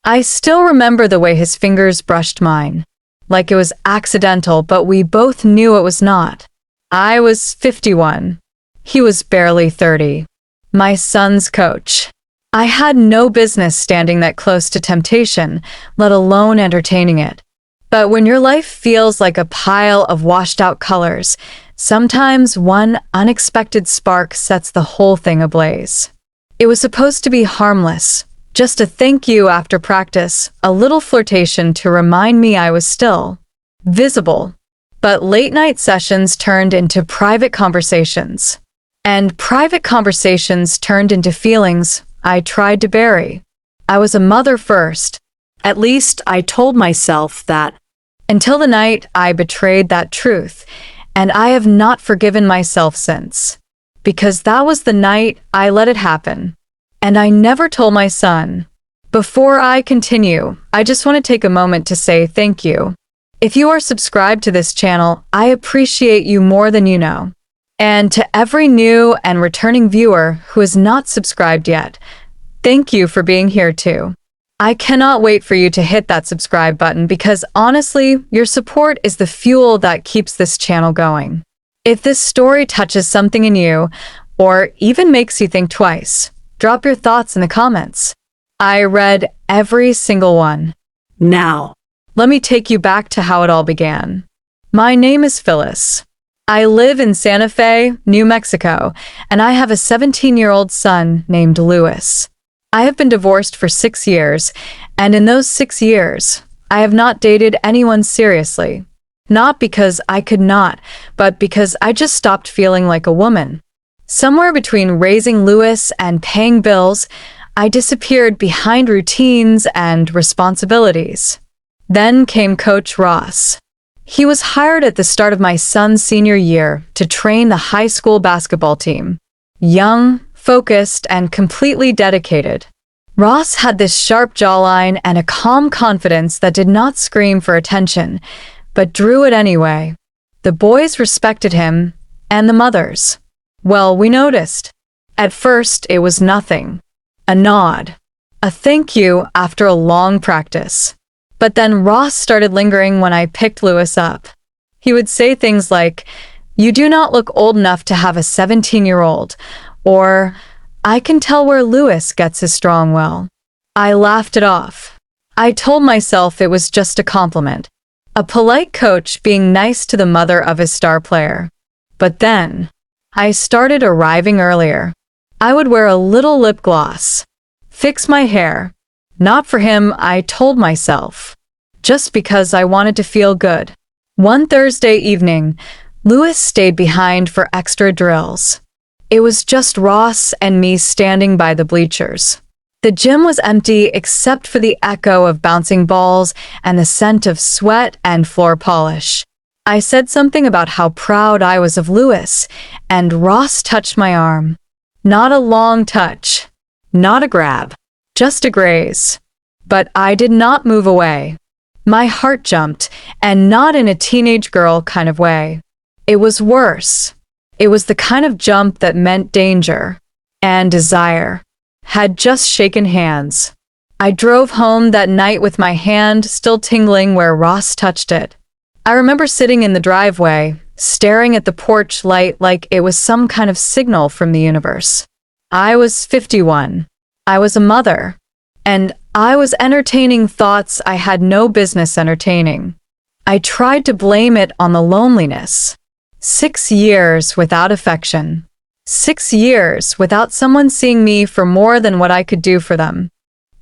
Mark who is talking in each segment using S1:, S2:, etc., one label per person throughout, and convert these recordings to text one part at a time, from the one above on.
S1: I still remember the way his fingers brushed mine, like it was accidental, but we both knew it was not. I was 51. He was barely 30. My son's coach. I had no business standing that close to temptation, let alone entertaining it. But when your life feels like a pile of washed-out colors, sometimes one unexpected spark sets the whole thing ablaze. It was supposed to be harmless, just a thank you after practice, a little flirtation to remind me I was still visible. But late-night sessions turned into private conversations. And private conversations turned into feelings I tried to bury. I was a mother first. At least I told myself that. Until the night I betrayed that truth, and I have not forgiven myself since. Because that was the night I let it happen. And I never told my son. Before I continue, I just want to take a moment to say thank you. If you are subscribed to this channel, I appreciate you more than you know. And to every new and returning viewer who is not subscribed yet, thank you for being here too. I cannot wait for you to hit that subscribe button because honestly, your support is the fuel that keeps this channel going. If this story touches something in you, or even makes you think twice, drop your thoughts in the comments. I read every single one. Now, let me take you back to how it all began. My name is Phyllis. I live in Santa Fe, New Mexico, and I have a 17-year-old son named Louis. I have been divorced for 6 years, and in those 6 years, I have not dated anyone seriously. Not because I could not, but because I just stopped feeling like a woman. Somewhere between raising Louis and paying bills, I disappeared behind routines and responsibilities. Then came Coach Ross. He was hired at the start of my son's senior year to train the high school basketball team. Young, focused, and completely dedicated. Ross had this sharp jawline and a calm confidence that did not scream for attention, but drew it anyway. The boys respected him, and the mothers. Well, we noticed. At first, it was nothing. A nod. A thank you after a long practice. But then Ross started lingering when I picked Louis up. He would say things like, "You do not look old enough to have a 17-year-old," or, "I can tell where Louis gets his strong well." I laughed it off. I told myself it was just a compliment. A polite coach being nice to the mother of his star player. But then, I started arriving earlier. I would wear a little lip gloss. Fix my hair. Not for him, I told myself. Just because I wanted to feel good. One Thursday evening, Louis stayed behind for extra drills. It was just Ross and me standing by the bleachers. The gym was empty except for the echo of bouncing balls and the scent of sweat and floor polish. I said something about how proud I was of Louis, and Ross touched my arm. Not a long touch. Not a grab. Just a graze. But I did not move away. My heart jumped, and not in a teenage girl kind of way. It was worse. It was the kind of jump that meant danger and desire. Had just shaken hands. I drove home that night with my hand still tingling where Ross touched it. I remember sitting in the driveway, staring at the porch light like it was some kind of signal from the universe. I was 51. I was a mother. And I was entertaining thoughts I had no business entertaining. I tried to blame it on the loneliness. 6 years without affection. 6 years without someone seeing me for more than what I could do for them.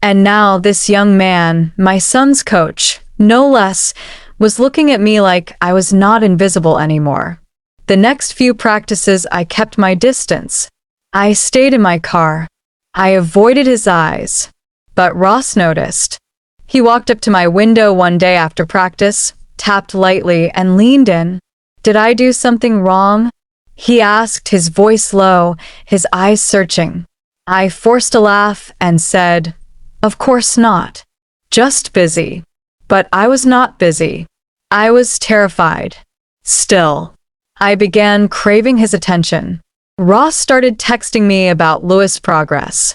S1: And now this young man, my son's coach, no less, was looking at me like I was not invisible anymore. The next few practices I kept my distance. I stayed in my car. I avoided his eyes. But Ross noticed. He walked up to my window one day after practice, tapped lightly, and leaned in. "Did I do something wrong?" he asked, his voice low, his eyes searching. I forced a laugh and said, "Of course not. Just busy." But I was not busy. I was terrified. Still, I began craving his attention. Ross started texting me about Louis' progress.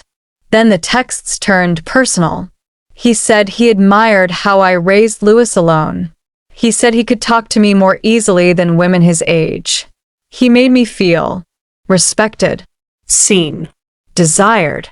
S1: Then the texts turned personal. He said he admired how I raised Lewis alone. He said he could talk to me more easily than women his age. He made me feel respected,
S2: Seen.
S1: desired.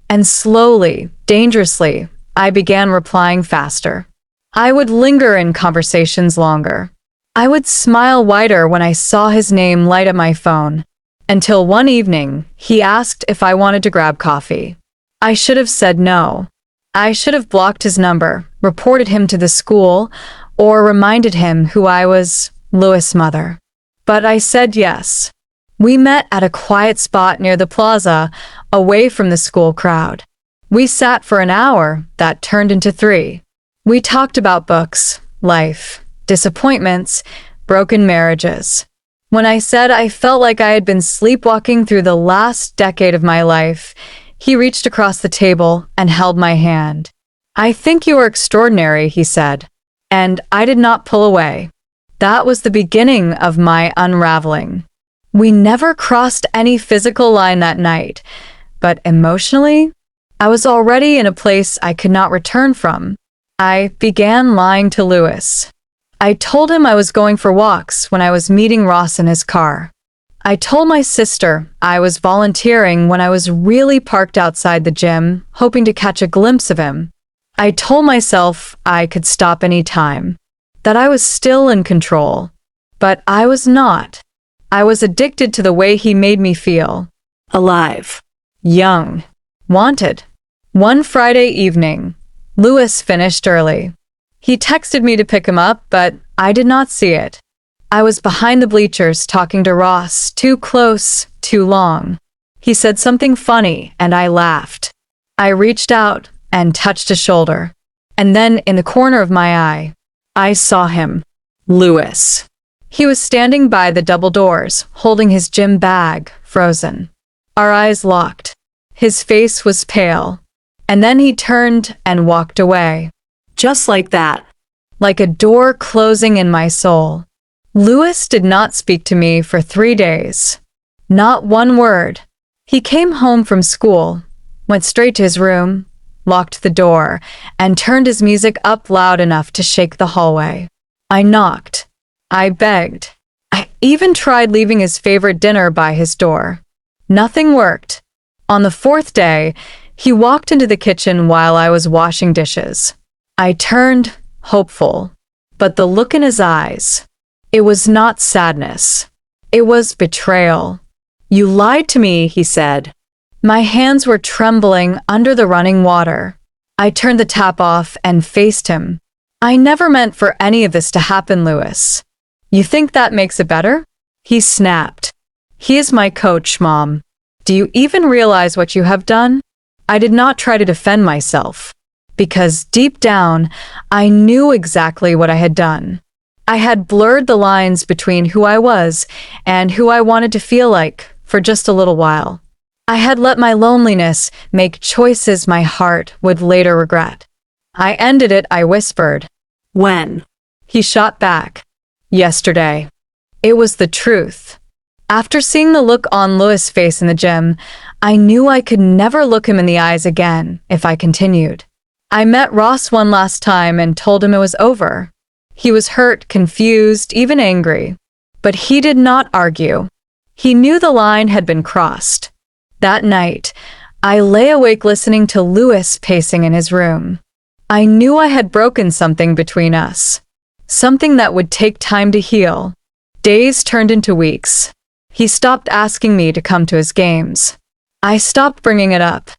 S1: And slowly, dangerously, I began replying faster. I would linger in conversations longer. I would smile wider when I saw his name light up my phone. Until one evening, he asked if I wanted to grab coffee. I should have said no. I should have blocked his number, reported him to the school, or reminded him who I was, Lewis' mother. But I said yes. We met at a quiet spot near the plaza, away from the school crowd. We sat for an hour that turned into 3. We talked about books, life, disappointments, broken marriages. When I said I felt like I had been sleepwalking through the last decade of my life, he reached across the table and held my hand. "I think you are extraordinary," he said, and I did not pull away. That was the beginning of my unraveling. We never crossed any physical line that night, but emotionally, I was already in a place I could not return from. I began lying to Lewis. I told him I was going for walks when I was meeting Ross in his car. I told my sister I was volunteering when I was really parked outside the gym, hoping to catch a glimpse of him. I told myself I could stop any time, that I was still in control. But I was not. I was addicted to the way he made me feel.
S2: Alive.
S1: Young. Wanted. One Friday evening, Lewis finished early. He texted me to pick him up, but I did not see it. I was behind the bleachers talking to Ross, too close, too long. He said something funny, and I laughed. I reached out and touched a shoulder. And then, in the corner of my eye, I saw him. Lewis. He was standing by the double doors, holding his gym bag, frozen. Our eyes locked. His face was pale. And then he turned and walked away.
S2: Just like that.
S1: Like a door closing in my soul. Lewis did not speak to me for 3 days. Not one word. He came home from school, went straight to his room, locked the door, and turned his music up loud enough to shake the hallway. I knocked. I begged. I even tried leaving his favorite dinner by his door. Nothing worked. On the 4th day, he walked into the kitchen while I was washing dishes. I turned, hopeful, but the look in his eyes, it was not sadness. It was betrayal. "You lied to me," he said. My hands were trembling under the running water. I turned the tap off and faced him. "I never meant for any of this to happen, Lewis. You think that makes it better?" He snapped. "He is my coach, Mom. Do you even realize what you have done?" I did not try to defend myself, because deep down, I knew exactly what I had done. I had blurred the lines between who I was and who I wanted to feel like for just a little while. I had let my loneliness make choices my heart would later regret. I ended it, I whispered.
S2: When?
S1: He shot back. Yesterday. It was the truth. After seeing the look on Lewis' face in the gym, I knew I could never look him in the eyes again if I continued. I met Ross one last time and told him it was over. He was hurt, confused, even angry. But he did not argue. He knew the line had been crossed. That night, I lay awake listening to Lewis pacing in his room. I knew I had broken something between us. Something that would take time to heal. Days turned into weeks. He stopped asking me to come to his games. I stopped bringing it up.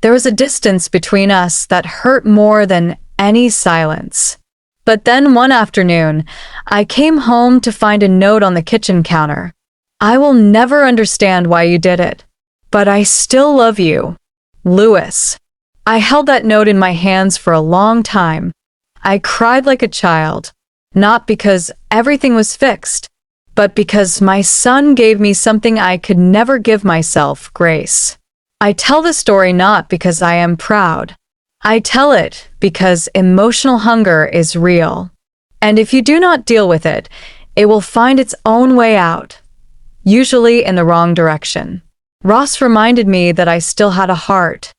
S1: There was a distance between us that hurt more than any silence. But then one afternoon, I came home to find a note on the kitchen counter. "I will never understand why you did it, but I still love you, Lewis." I held that note in my hands for a long time. I cried like a child, not because everything was fixed, but because my son gave me something I could never give myself, grace. I tell the story not because I am proud. I tell it because emotional hunger is real. And if you do not deal with it, it will find its own way out, usually in the wrong direction. Ross reminded me that I still had a heart.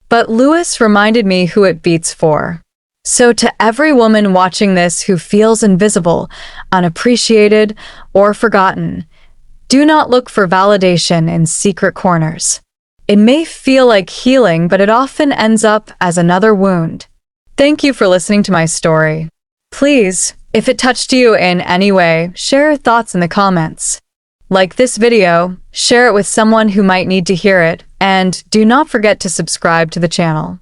S1: But Lewis reminded me who it beats for. So to every woman watching this who feels invisible, unappreciated, or forgotten, do not look for validation in secret corners. It may feel like healing, but it often ends up as another wound. Thank you for listening to my story. Please, if it touched you in any way, share your thoughts in the comments. Like this video, share it with someone who might need to hear it, and do not forget to subscribe to the channel.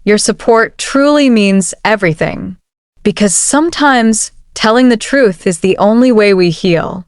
S1: Your support truly means everything, because sometimes telling the truth is the only way we heal.